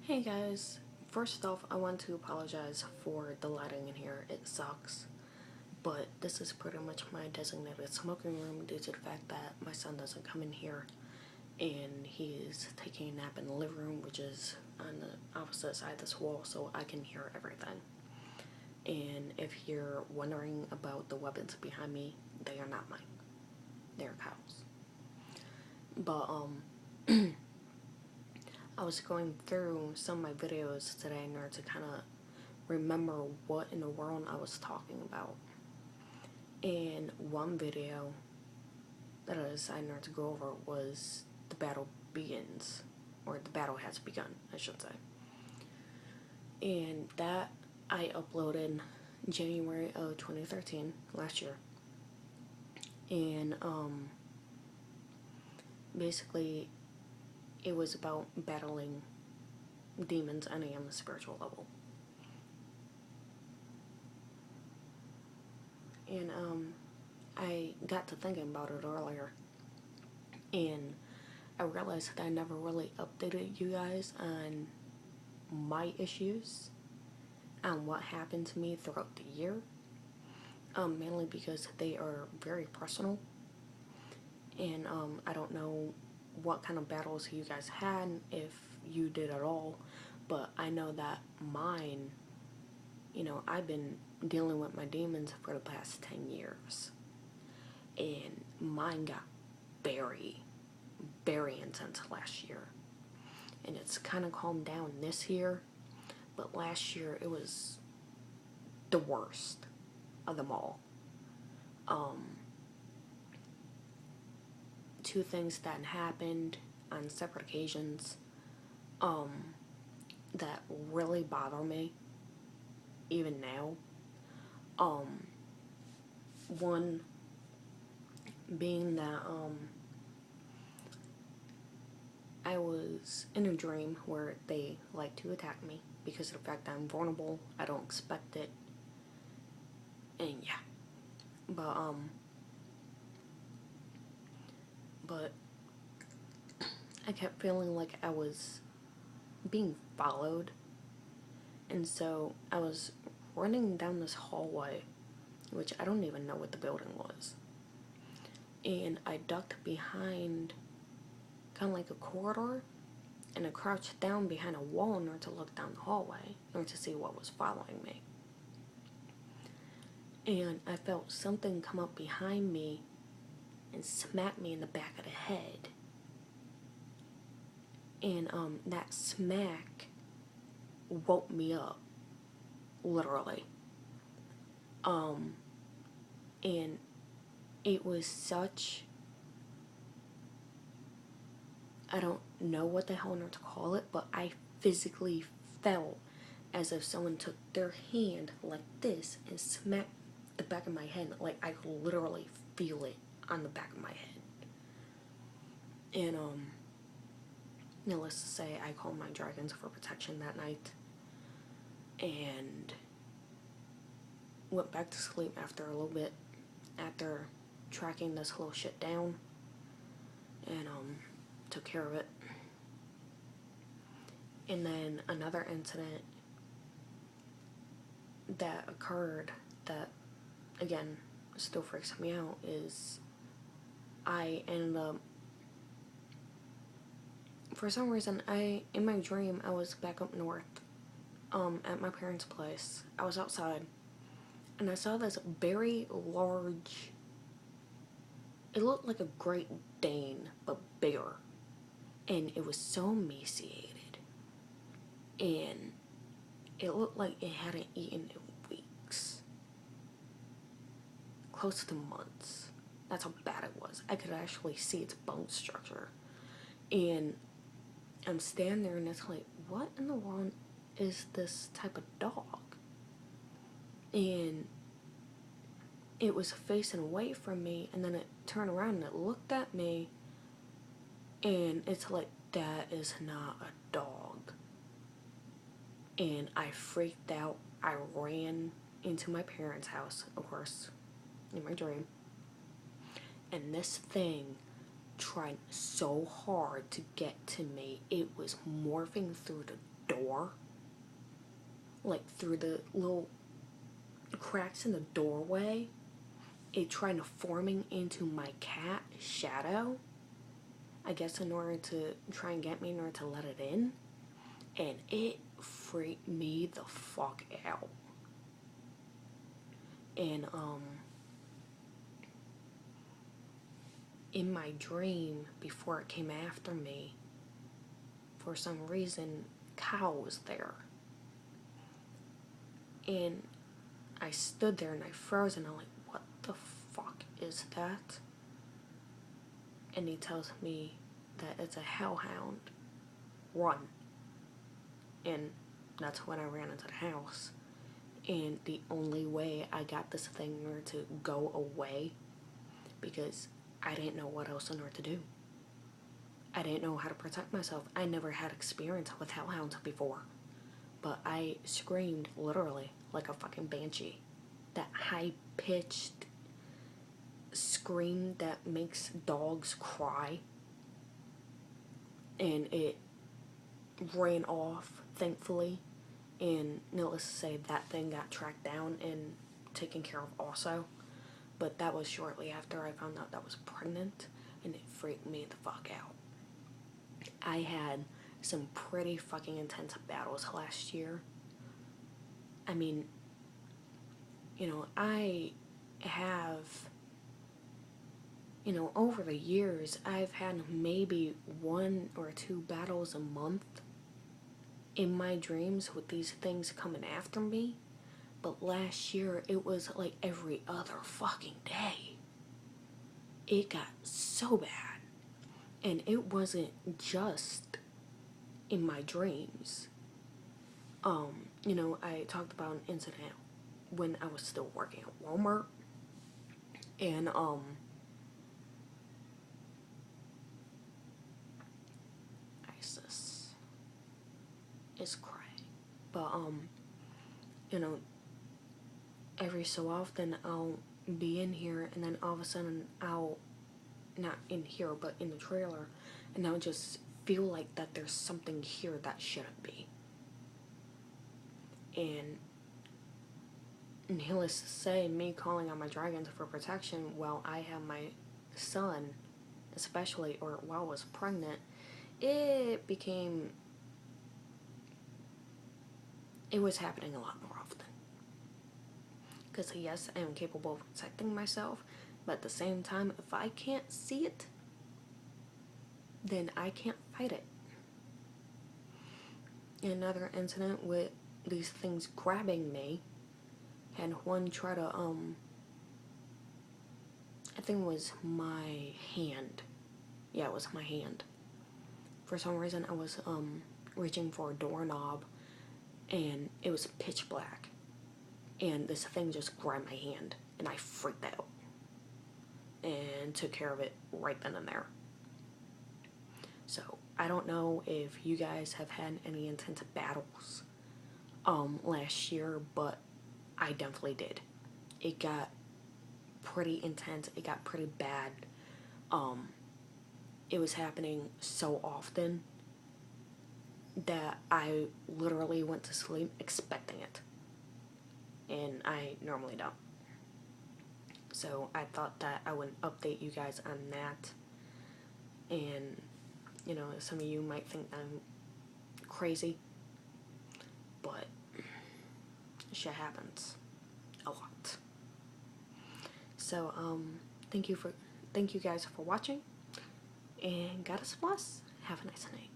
Hey guys, first off I want to apologize for the lighting in here. It sucks, but this is pretty much my designated smoking room due to the fact that my son doesn't come in here and he's taking a nap in the living room, which is on the opposite side of this wall, so I can hear everything. And if you're wondering about the weapons behind me, they are not mine. They're cows. But I was going through some of my videos today in order to kind of remember what in the world I was talking about. And one video that I decided to go over was the battle begins, or the battle has begun, I should say. And that I uploaded January of 2013, last year. And basically it was about battling demons on a spiritual level. And I got to thinking about it earlier, and I realized that I never really updated you guys on my issues, on what happened to me throughout the year, mainly because they are very personal, and I don't know what kind of battles you guys had, if you did at all, but I know that mine, I've been dealing with my demons for the past 10 years, and mine got very, very intense last year, and it's kind of calmed down this year, but last year it was the worst of them all. Two things that happened on separate occasions that really bother me even now. One being that I was in a dream where they like to attack me because of the fact that I'm vulnerable. I don't expect it, and yeah, but I kept feeling like I was being followed, and so I was running down this hallway, which I don't even know what the building was, and I ducked behind kind of like a corridor, and I crouched down behind a wall in order to look down the hallway in order to see what was following me. And I felt something come up behind me and smack me in the back of the head. And that smack woke me up, literally. And it was such, I don't know what the hell to call it, but I physically felt as if someone took their hand like this and smacked the back of my head. Like, I could literally feel it on the back of my head. And needless to say, I called my dragons for protection that night and went back to sleep after a little bit, after tracking this little shit down, and took care of it. And then another incident that occurred that, again, still freaks me out is I ended up, for some reason, in my dream, I was back up north, at my parents' place. I was outside, and I saw this very large, it looked like a Great Dane, but bigger, and it was so emaciated, and it looked like it hadn't eaten in weeks, close to months. That's how bad it was. I could actually see its bone structure, and I'm standing there, and it's like, what in the world is this type of dog? And it was facing away from me, and then it turned around and it looked at me, and it's like, that is not a dog. And I freaked out. I ran into my parents' house, of course, in my dream, and this thing tried so hard to get to me. It was morphing through the door, like through the little cracks in the doorway, it trying to forming into my cat shadow, I guess in order to try and get me, in order to let it in. And it freaked me the fuck out. And in my dream, before it came after me, for some reason, cow was there. And I stood there and I froze, and I'm like, what the fuck is that? And he tells me that it's a hellhound. Run. And that's when I ran into the house. And the only way I got this thing in order to go away, because I didn't know what else in order to do. I didn't know how to protect myself. I never had experience with hellhounds before. But I screamed literally like a fucking banshee. That high-pitched scream that makes dogs cry. And it ran off, thankfully. And needless to say, that thing got tracked down and taken care of also. But that was shortly after I found out that I was pregnant, and it freaked me the fuck out. I had some pretty fucking intense battles last year. I mean, you know, I have, you know, over the years, I've had maybe 1 or 2 battles a month in my dreams with these things coming after me. But last year, it was like every other fucking day. It got so bad. And it wasn't just in my dreams. You know, I talked about an incident when I was still working at Walmart. And, ISIS is crying. But, you know, every so often I'll be in here, and then all of a sudden I'll, not in here, but in the trailer, and I'll just feel like that there's something here that shouldn't be. And needless to say, me calling on my dragons for protection while I have my son, especially, or while I was pregnant, it was happening a lot more often. Because yes, I am capable of protecting myself, but at the same time, if I can't see it, then I can't fight it. Another incident with these things grabbing me, and one try to, I think it was my hand. Yeah, it was my hand. For some reason, I was, reaching for a doorknob, and it was pitch black. And this thing just grabbed my hand, and I freaked out. And took care of it right then and there. So, I don't know if you guys have had any intense battles, last year, but I definitely did. It got pretty intense. It got pretty bad. It was happening so often that I literally went to sleep expecting it. And I normally don't. So I thought that I would update you guys on that. And, you know, some of you might think I'm crazy, but shit happens a lot. So, thank you guys for watching, and God bless. Have a nice night.